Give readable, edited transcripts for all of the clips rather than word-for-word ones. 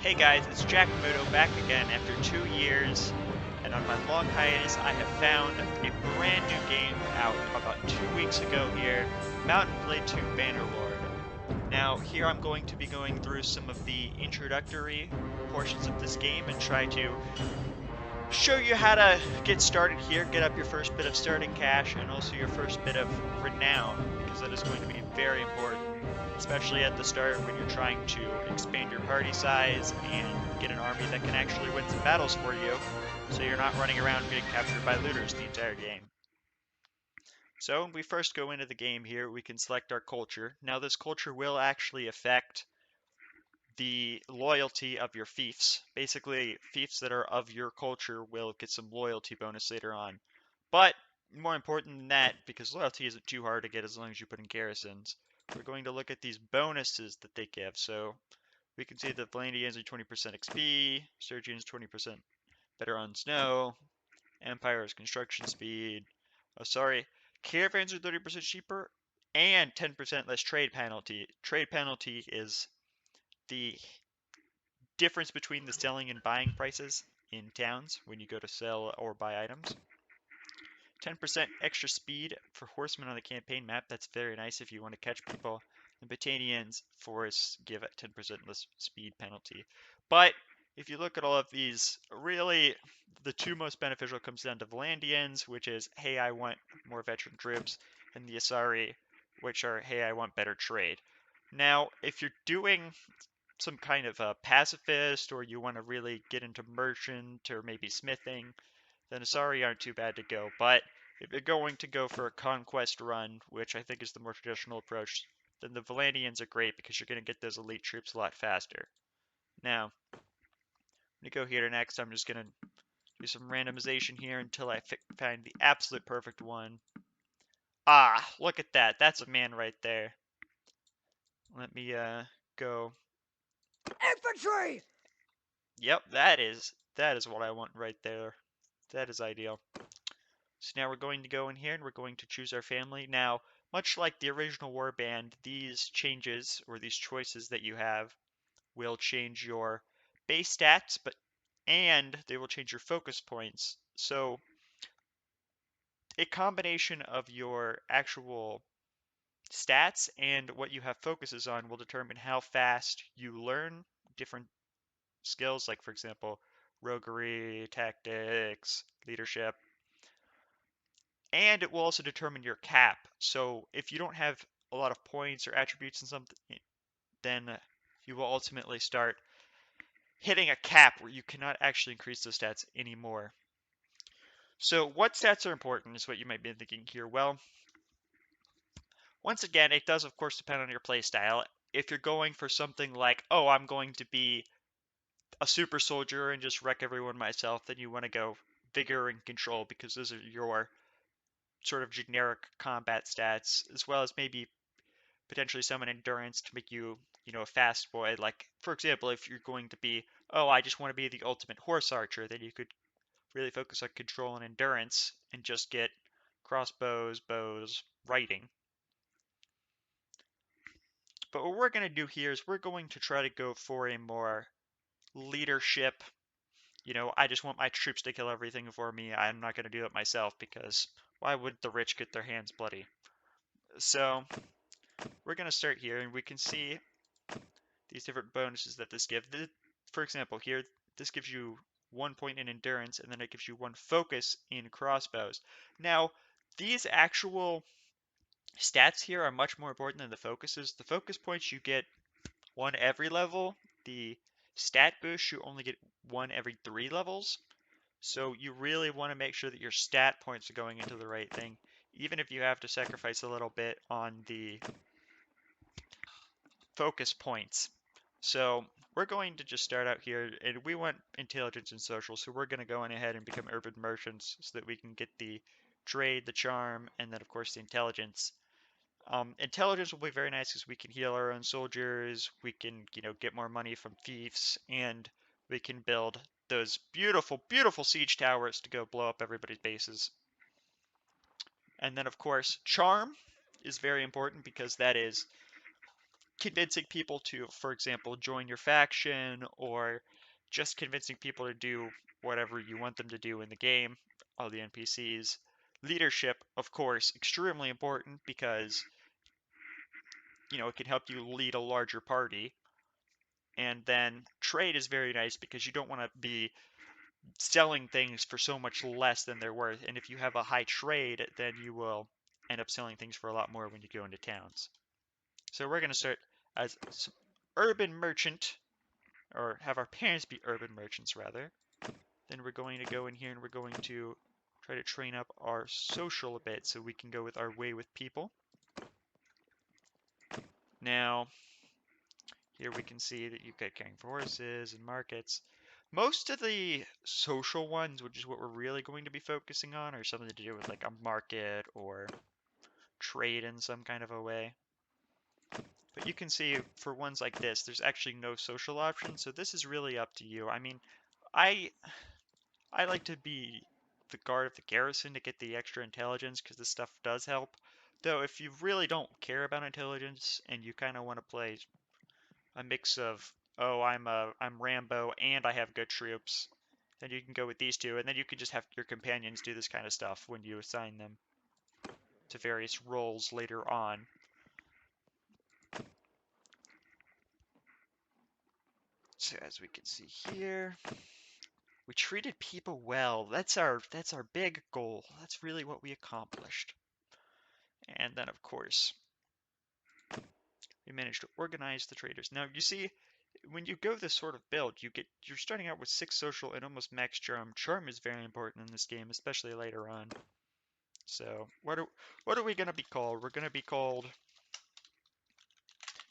Hey guys, it's Jackmoto back again after 2 years, and on my long hiatus I have found a brand new game out about 2 weeks ago here, Mountain Blade 2 Bannerlord. Now here I'm going to be going through some of the introductory portions of this game and try to show you how to get started here, get up your first bit of starting cash and also your first bit of renown, because that is going to be very important, especially at the start when you're trying to expand your party size and get an army that can actually win some battles for you, so you're not running around getting captured by looters the entire game. So when we first go into the game here, we can select our culture. Now this culture will actually affect the loyalty of your fiefs. Basically, fiefs that are of your culture will get some loyalty bonus later on. But more important than that, because loyalty isn't too hard to get as long as you put in garrisons, we're going to look at these bonuses that they give. So we can see that Valandians are 20% XP, Sturgians 20% better on snow, Empire's construction speed. Oh, sorry, caravans are 30% cheaper and 10% less trade penalty. Trade penalty is the difference between the selling and buying prices in towns when you go to sell or buy items. 10% extra speed for horsemen on the campaign map. That's very nice if you want to catch people. The Battanians forests give a 10% less speed penalty. But if you look at all of these, really the two most beneficial comes down to Valandians, which is, hey, I want more veteran troops, and the Asari, which are, hey, I want better trade. Now, if you're doing some kind of a pacifist, or you want to really get into merchant or maybe smithing, then Asari aren't too bad to go. But if you're going to go for a conquest run, which I think is the more traditional approach, then the Valandians are great because you're going to get those elite troops a lot faster. Now, I'm going to go here to next. I'm just going to do some randomization here until I find the absolute perfect one. Ah, look at that. That's a man right there. Let me go. Infantry! Yep, that is what I want right there. That is ideal. So now we're going to go in here and we're going to choose our family. Now, much like the original warband, these changes or these choices that you have will change your base stats, and they will change your focus points. So a combination of your actual stats and what you have focuses on will determine how fast you learn different skills, like for example, roguery, tactics, leadership, and it will also determine your cap. So if you don't have a lot of points or attributes in something, then you will ultimately start hitting a cap where you cannot actually increase those stats anymore. So what stats are important is what you might be thinking here. Well, once again, it does of course depend on your playstyle. If you're going for something like, oh, I'm going to be a super soldier and just wreck everyone myself, then you want to go vigor and control, because those are your sort of generic combat stats, as well as maybe potentially summon endurance to make you, a fast boy. Like, for example, if you're going to be, oh, I just want to be the ultimate horse archer, then you could really focus on control and endurance and just get crossbows, bows, riding. But what we're going to do here is we're going to try to go for a more leadership, I just want my troops to kill everything for me. I'm not going to do it myself, because why would the rich get their hands bloody? So we're going to start here, and we can see these different bonuses that this gives. For example, here, this gives you 1 point in endurance, and then it gives you 1 focus in crossbows. Now, these actual stats here are much more important than the focuses. The focus points you get 1 every level. The stat boost you only get 1 every 3 levels. So you really want to make sure that your stat points are going into the right thing, even if you have to sacrifice a little bit on the focus points. So we're going to just start out here, and we want intelligence and social, so we're going to go on ahead and become urban merchants so that we can get the trade, the charm, and then of course the intelligence. Intelligence will be very nice because we can heal our own soldiers, we can, get more money from thieves, and we can build those beautiful, beautiful siege towers to go blow up everybody's bases. And then of course, charm is very important because that is convincing people to, for example, join your faction, or just convincing people to do whatever you want them to do in the game, all the NPCs. Leadership, of course, extremely important because, it can help you lead a larger party. And then trade is very nice because you don't want to be selling things for so much less than they're worth. And if you have a high trade, then you will end up selling things for a lot more when you go into towns. So we're going to start as urban merchant, or have our parents be urban merchants rather. Then we're going to go in here and we're going to try to train up our social a bit so we can go with our way with people. Now, here we can see that you've got caring for horses and markets. Most of the social ones, which is what we're really going to be focusing on, are something to do with like a market or trade in some kind of a way. But you can see for ones like this, there's actually no social option, so this is really up to you. I mean, I like to be the guard of the garrison to get the extra intelligence because this stuff does help. Though if you really don't care about intelligence and you kind of want to play a mix of, oh, I'm Rambo and I have good troops, then you can go with these two, and then you can just have your companions do this kind of stuff when you assign them to various roles later on. So as we can see here, we treated people well. That's our big goal. That's really what we accomplished. And then of course, we managed to organize the traders. Now you see, when you go this sort of build, you're starting out with 6 social and almost max charm. Charm is very important in this game, especially later on. So what are we gonna be called? We're gonna be called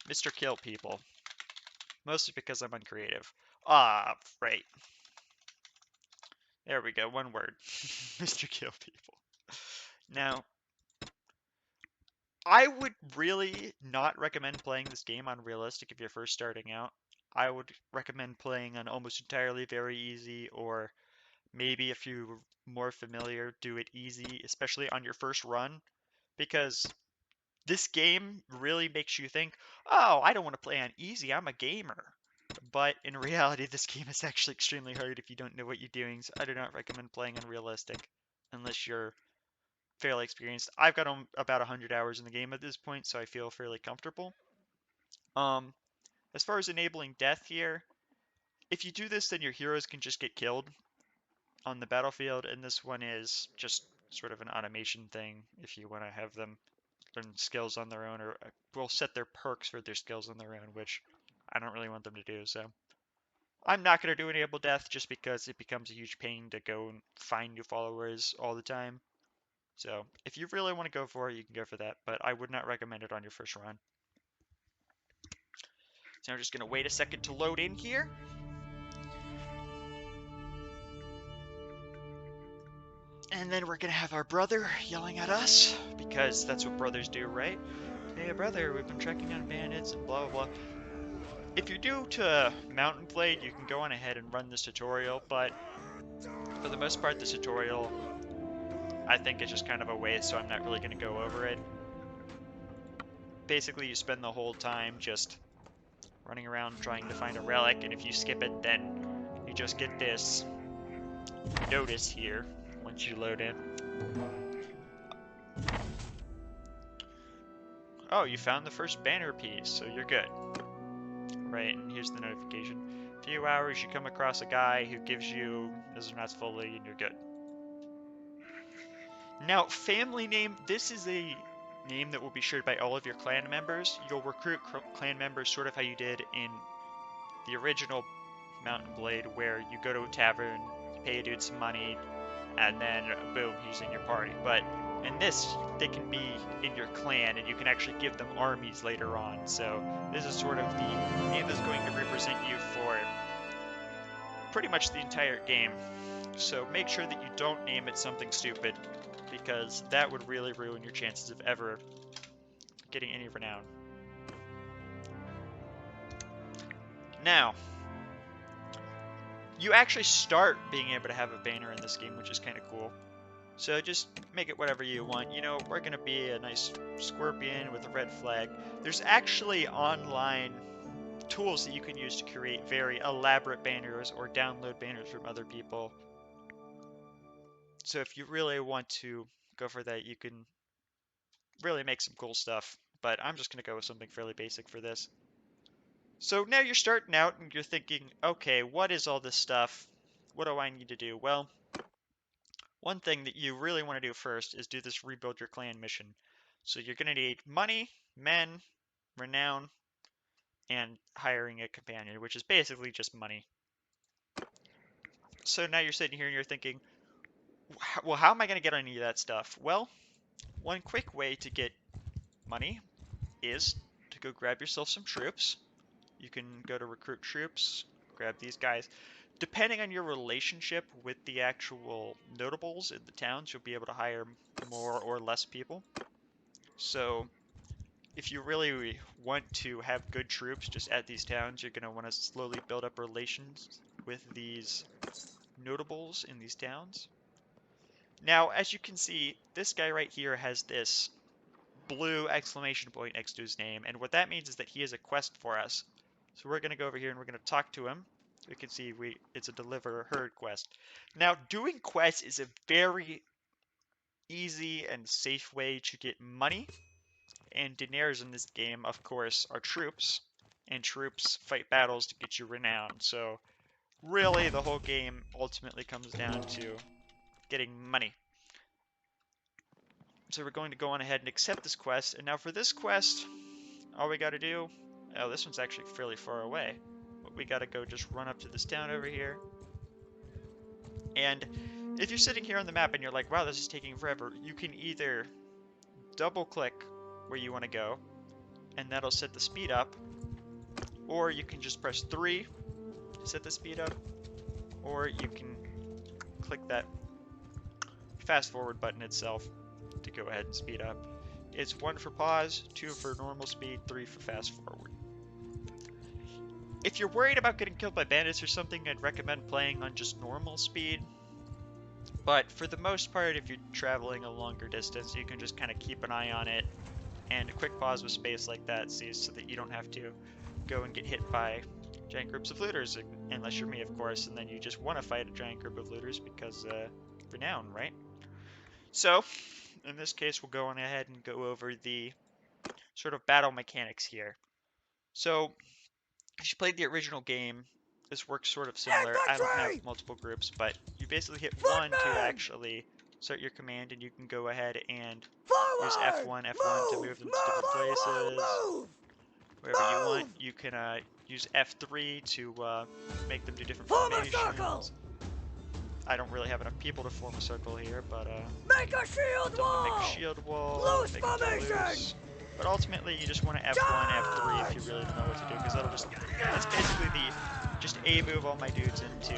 Mr. Kill People. Mostly because I'm uncreative. Ah, right. There we go, one word. Mr. Kill People. Now, I would really not recommend playing this game on realistic if you're first starting out. I would recommend playing on almost entirely very easy, or maybe if you're more familiar, do it easy, especially on your first run, because this game really makes you think, oh, I don't want to play on easy, I'm a gamer. But in reality, this game is actually extremely hard if you don't know what you're doing, so I do not recommend playing on realistic unless you're fairly experienced. I've got about 100 hours in the game at this point, so I feel fairly comfortable. As far as enabling death here, if you do this, then your heroes can just get killed on the battlefield, and this one is just sort of an automation thing if you want to have them learn skills on their own, or will set their perks for their skills on their own, which I don't really want them to do, so I'm not going to do enable death just because it becomes a huge pain to go and find new followers all the time. So if you really want to go for it, you can go for that, but I would not recommend it on your first run. So I'm just going to wait a second to load in here. And then we're going to have our brother yelling at us, because that's what brothers do, right? Hey, brother, we've been trekking on bandits and blah, blah, blah. If you're new to Mountain Blade, you can go on ahead and run this tutorial, but for the most part, this tutorial, I think it's just kind of a waste, so I'm not really going to go over it. Basically, you spend the whole time just running around trying to find a relic, and if you skip it, then you just get this notice here once you load in. Oh, you found the first banner piece, so you're good. Right, and here's the notification. Few hours, you come across a guy who gives you Mizernats fully, and you're good. Now, family name, this is a name that will be shared by all of your clan members. You'll recruit clan members sort of how you did in the original Mountain Blade, where you go to a tavern, you pay a dude some money, and then boom, he's in your party. But in this, they can be in your clan, and you can actually give them armies later on. So this is sort of the name that's going to represent you for pretty much the entire game. So make sure that you don't name it something stupid, because that would really ruin your chances of ever getting any renown. Now, you actually start being able to have a banner in this game, which is kind of cool. So just make it whatever you want. You know, we're gonna be a nice scorpion with a red flag. There's actually online tools that you can use to create very elaborate banners or download banners from other people. So if you really want to go for that, you can really make some cool stuff. But I'm just gonna go with something fairly basic for this. So now you're starting out and you're thinking, okay, what is all this stuff? What do I need to do? Well, one thing that you really want to do first is do this rebuild your clan mission. So you're going to need money, men, renown, and hiring a companion, which is basically just money. So now you're sitting here and you're thinking, well, how am I going to get any of that stuff? Well, one quick way to get money is to go grab yourself some troops. You can go to recruit troops, grab these guys. Depending on your relationship with the actual notables in the towns, you'll be able to hire more or less people. So if you really want to have good troops just at these towns, you're going to want to slowly build up relations with these notables in these towns. Now, as you can see, this guy right here has this blue exclamation point next to his name, and what that means is that he has a quest for us. So we're going to go over here and we're going to talk to him. You can see it's a deliver herd quest. Now, doing quests is a very easy and safe way to get money, and diners in this game, of course, are troops, and troops fight battles to get you renown. So really, the whole game ultimately comes down to getting money. So we're going to go on ahead and accept this quest, and now for this quest, all we got to do, oh, this one's actually fairly far away, but we got to go just run up to this town over here. And if you're sitting here on the map and you're like, wow, this is taking forever, you can either double click where you want to go, and that'll set the speed up, or you can just press 3 to set the speed up, or you can click that fast forward button itself to go ahead and speed up. It's 1 for pause, 2 for normal speed, 3 for fast forward. If you're worried about getting killed by bandits or something, I'd recommend playing on just normal speed. But for the most part, if you're traveling a longer distance, you can just kind of keep an eye on it. And a quick pause with space like that sees so that you don't have to go and get hit by giant groups of looters, unless you're me, of course, and then you just want to fight a giant group of looters because renown, right? So, in this case, we'll go on ahead and go over the sort of battle mechanics here. So, if you played the original game, this works sort of similar. I don't have multiple groups, but you basically hit 1 to actually start your command, and you can go ahead and use F1 to move them to different places. Wherever you want, you can use F3 to make them do different formations. I don't really have enough people to form a circle here, but Make a shield wall! make a shield wall. Loose make it formation! loose. But ultimately, you just want to F1, F3 if you really don't know what to do, because that's basically just A move all my dudes into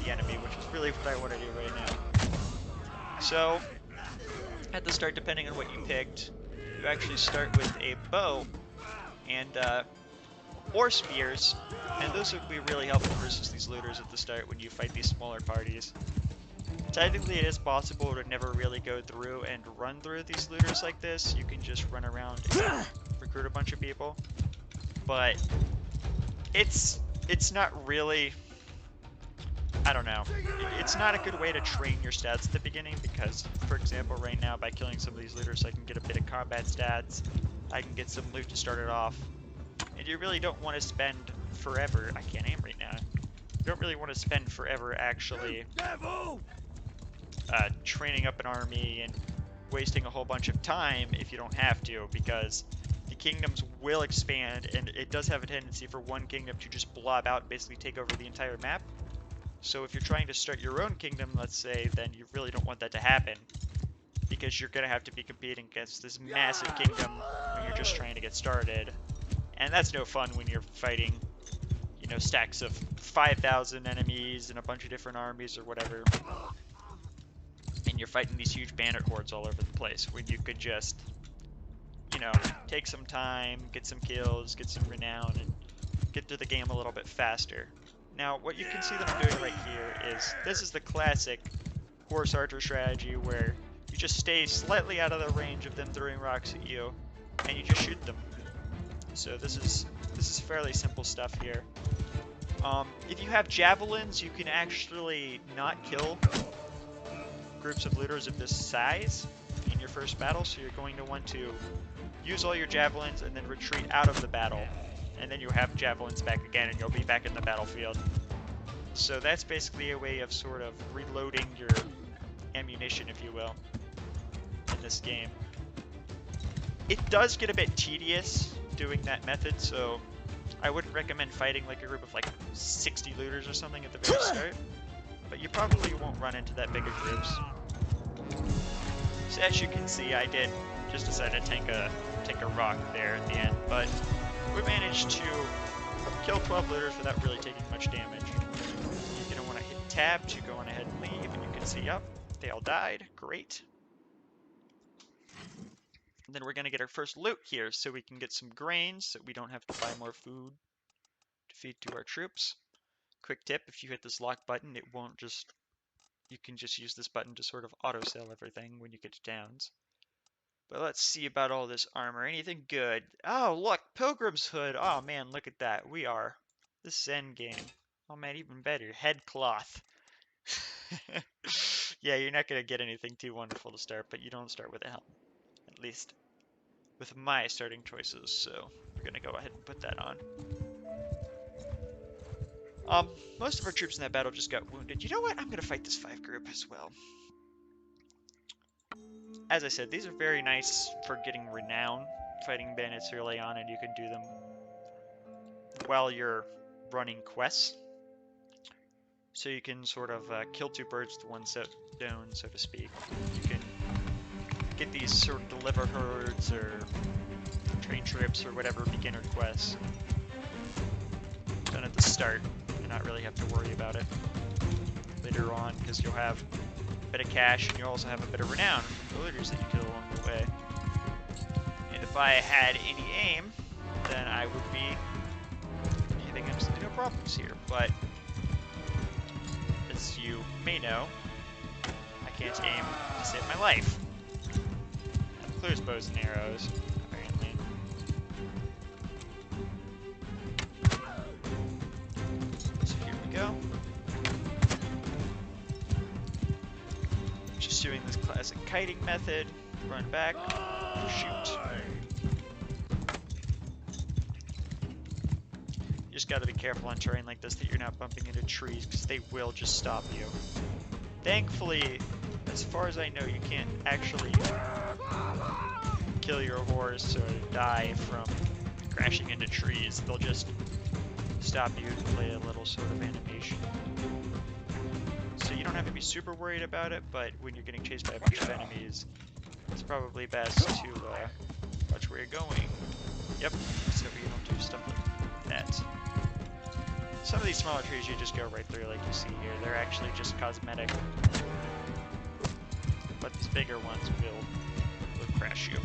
the enemy, which is really what I want to do right now. So, at the start, depending on what you picked, you actually start with a bow and or spears, and those would be really helpful versus these looters at the start when you fight these smaller parties. Technically, it is possible to never really go through and run through these looters like this. You can just run around and recruit a bunch of people, but it's not really, I don't know, it's not a good way to train your stats at the beginning, because, for example, right now, by killing some of these looters, I can get a bit of combat stats, I can get some loot to start it off, and you really don't want to spend forever, I can't aim right now, you don't really want to spend forever actually training up an army and wasting a whole bunch of time if you don't have to, because the kingdoms will expand, and it does have a tendency for one kingdom to just blob out and basically take over the entire map. So if you're trying to start your own kingdom, let's say, then you really don't want that to happen, because you're going to have to be competing against this massive kingdom when you're just trying to get started. And that's no fun when you're fighting, you know, stacks of 5,000 enemies and a bunch of different armies or whatever. And you're fighting these huge bandit hordes all over the place, when you could just, you know, take some time, get some kills, get some renown, and get through the game a little bit faster. Now, what you can see that I'm doing right here is, this is the classic horse archer strategy where you just stay slightly out of the range of them throwing rocks at you, and you just shoot them. So this is fairly simple stuff here. If you have javelins, you can actually not kill groups of looters of this size in your first battle, so you're going to want to use all your javelins and then retreat out of the battle, and then you have javelins back again and you'll be back in the battlefield. So that's basically a way of sort of reloading your ammunition, if you will, in this game. It does get a bit tedious doing that method, so I wouldn't recommend fighting like a group of like 60 looters or something at the very start, but you probably won't run into that big of groups. So as you can see, I did just decide to take a rock there at the end, but we managed to kill 12 looters without really taking much damage. You're gonna want to hit tab to go on ahead and leave, and you can see, yep, they all died. Great. And then we're gonna get our first loot here, so we can get some grains, so we don't have to buy more food to feed to our troops. Quick tip, if you hit this lock button, it won't just, you can just use this button to sort of auto-sell everything when you get to towns. But let's see about all this armor. Anything good? Oh, look, Pilgrim's Hood. Oh man, look at that. This is endgame. Oh man, even better. Head cloth. Yeah, you're not going to get anything too wonderful to start, but you don't start with a helm. At least with my starting choices, so we're going to go ahead and put that on. Most of our troops in that battle just got wounded. You know what? I'm going to fight this 5 group as well. As I said, these are very nice for getting renown, fighting bandits early on, and you can do them while you're running quests. So you can sort of kill 2 birds with one stone, so to speak. You can get these sort of deliver herds or train trips or whatever beginner quests done at the start and not really have to worry about it later on, because you'll have a bit of cash and you'll also have a bit of renown from the looters that you kill along the way. And if I had any aim, then I would be having absolutely no problems here, but as you may know, I can't aim to save my life. That clears bows and arrows, apparently. So here we go. Just doing this classic kiting method. Run back, shoot. You just gotta be careful on terrain like this that you're not bumping into trees, because they will just stop you. Thankfully, as far as I know, you can't actually kill your horse or die from crashing into trees. They'll just stop you and play a little sort of animation. So you don't have to be super worried about it, but when you're getting chased by a bunch of enemies, it's probably best to watch where you're going. Yep, so you don't do stuff like that. Some of these smaller trees you just go right through like you see here. They're actually just cosmetic. But these bigger ones will crash you.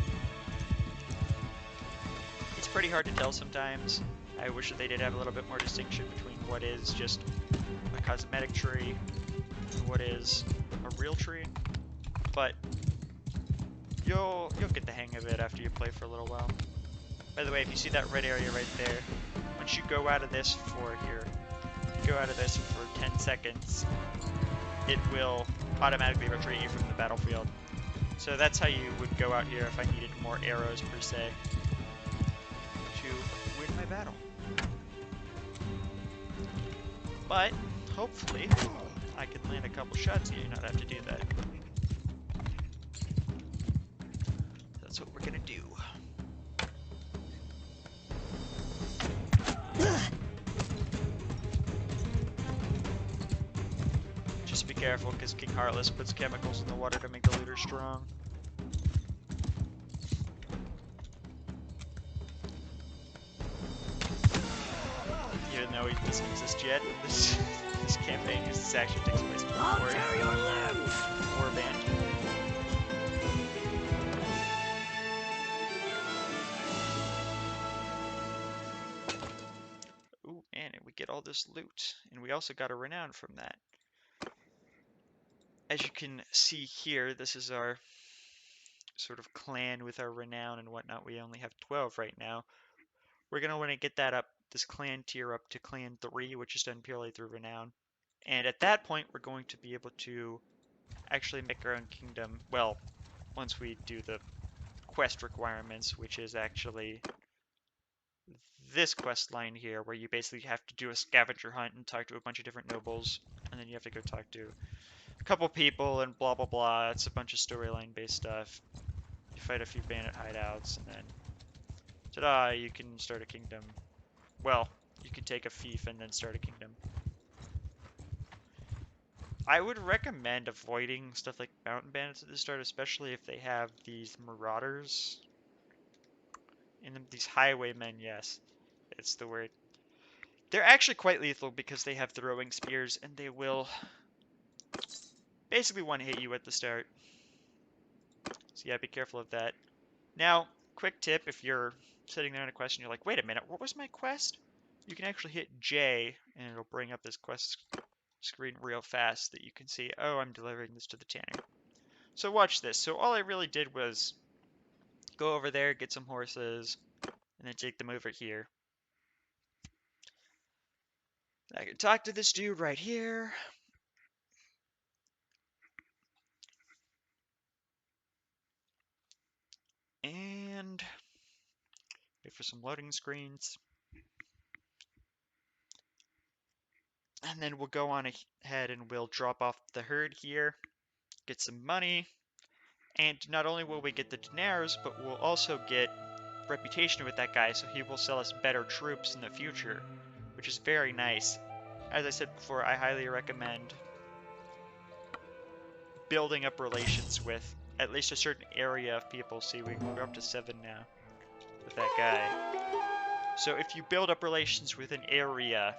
It's pretty hard to tell sometimes. I wish that they did have a little bit more distinction between what is just a cosmetic tree and what is a real tree. But you'll get the hang of it after you play for a little while. By the way, if you see that red area right there, once you go out of this for 10 seconds, it will automatically retreat you from the battlefield. So that's how you would go out here if I needed more arrows per se to win my battle. But hopefully I can land a couple shots here and not have to do that. That's what we're gonna do. Just be careful, because King Heartless puts chemicals in the water to make the looter strong. Even though he doesn't exist yet, this campaign, this actually takes place before Warband. Ooh, and we get all this loot, and we also got a renown from that. as you can see here, this is our sort of clan with our renown and whatnot. We only have 12 right now. We're going to want to get that up, this clan tier up to clan 3, which is done purely through renown. And at that point, we're going to be able to actually make our own kingdom. Well, once we do the quest requirements, which is actually this quest line here, where you basically have to do a scavenger hunt and talk to a bunch of different nobles, and then you have to go talk to a couple people and blah blah blah. It's a bunch of storyline based stuff. You fight a few bandit hideouts, and then ta-da, you can start a kingdom. Well, you can take a fief and then start a kingdom. I would recommend avoiding stuff like mountain bandits at the start, especially if they have these marauders in them. These highwaymen, yes, it's the word. They're actually quite lethal because they have throwing spears and they will basically one-hit you at the start. So yeah, be careful of that. Now, quick tip, if you're sitting there in a quest and you're like, wait a minute, what was my quest? You can actually hit J and it'll bring up this quest screen real fast that you can see, oh, I'm delivering this to the tanner. So watch this. So all I really did was go over there, get some horses, and then take them over here. I can talk to this dude right here. And wait for some loading screens. And then we'll go on ahead and we'll drop off the herd here, get some money, and not only will we get the dinars, but we'll also get reputation with that guy, so he will sell us better troops in the future, which is very nice. As I said before, I highly recommend building up relations with at least a certain area of people. See, we're up to 7 now with that guy. So if you build up relations with an area,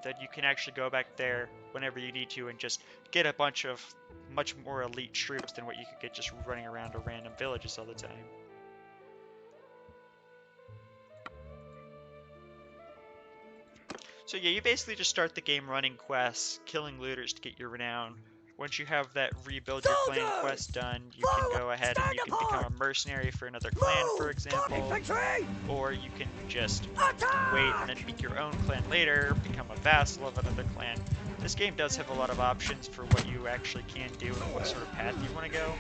then you can actually go back there whenever you need to and just get a bunch of much more elite troops than what you could get just running around to random villages all the time. So yeah, you basically just start the game running quests, killing looters to get your renown. Once you have that rebuild your clan quest done, you can go ahead and you can become a mercenary for another clan, for example. Or you can just wait and then make your own clan later, become a vassal of another clan. This game does have a lot of options for what you actually can do and what sort of path you want to go.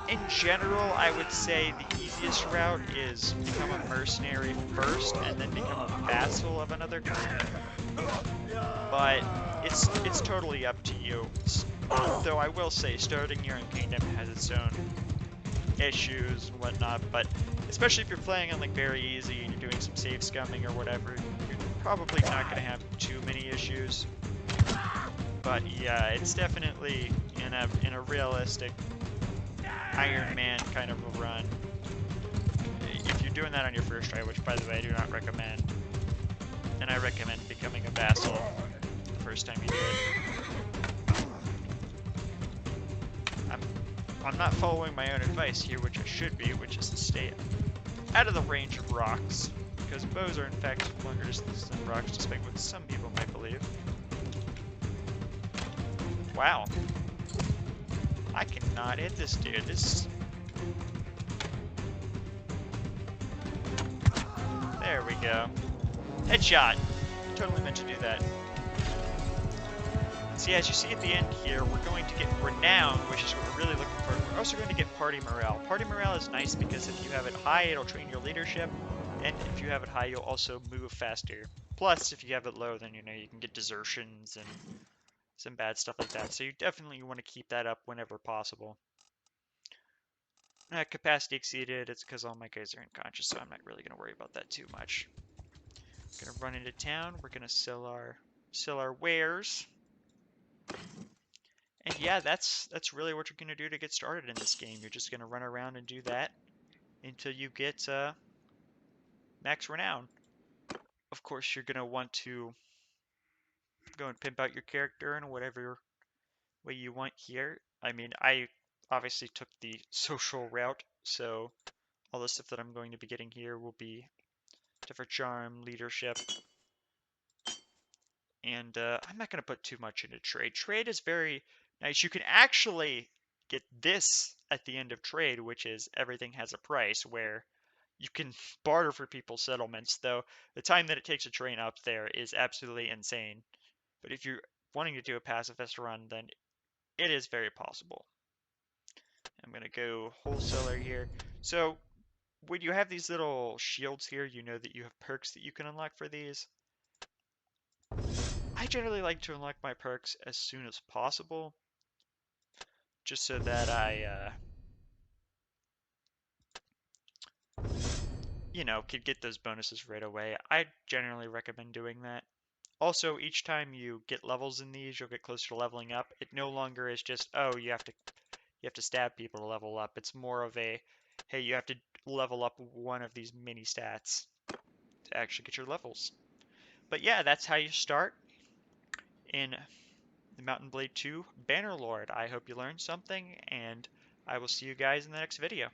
In general, I would say the easiest route is become a mercenary first and then become a vassal of another clan. But it's totally up to you. Though I will say starting your own kingdom has its own issues and whatnot, but especially if you're playing on like very easy and you're doing some save scumming or whatever, you're probably not going to have too many issues. But yeah, it's definitely in a realistic Iron Man kind of a run. If you're doing that on your first try, which by the way I do not recommend, and I recommend becoming a vassal the first time you do it. I'm not following my own advice here, which I should be, which is to stay out of the range of rocks, because bows are in fact longer distances than rocks, despite what some people might believe. Wow. I cannot hit this dude. There we go. Headshot! Totally meant to do that. See, as you see at the end here, we're going to get renown, which is what we're really looking for. We're also going to get party morale. Party morale is nice because if you have it high, it'll train your leadership, and if you have it high, you'll also move faster. Plus, if you have it low, then you can get desertions and some bad stuff like that. So you definitely want to keep that up whenever possible. Capacity exceeded, it's because all my guys are unconscious, so I'm not really going to worry about that too much. Gonna run into town, we're gonna sell our wares. And yeah, that's really what you're gonna do to get started in this game. You're just gonna run around and do that until you get max renown. Of course, you're gonna want to go and pimp out your character in whatever way you want here. I mean, I obviously took the social route, so all the stuff that I'm going to be getting here will be different charm, leadership, and I'm not going to put too much into trade. Trade is very Now you can actually get this at the end of trade, which is everything has a price, where you can barter for people's settlements, though the time that it takes a train up there is absolutely insane. But if you're wanting to do a pacifist run, then it is very possible. I'm going to go wholesaler here. So when you have these little shields here, you know that you have perks that you can unlock for these. I generally like to unlock my perks as soon as possible, just so that I could get those bonuses right away. I generally recommend doing that. Also, each time you get levels in these, you'll get closer to leveling up. It no longer is just, oh, you have to stab people to level up. It's more of a, hey, you have to level up one of these mini stats to actually get your levels. But yeah, that's how you start in the Mountain Blade 2 Bannerlord. I hope you learned something, and I will see you guys in the next video.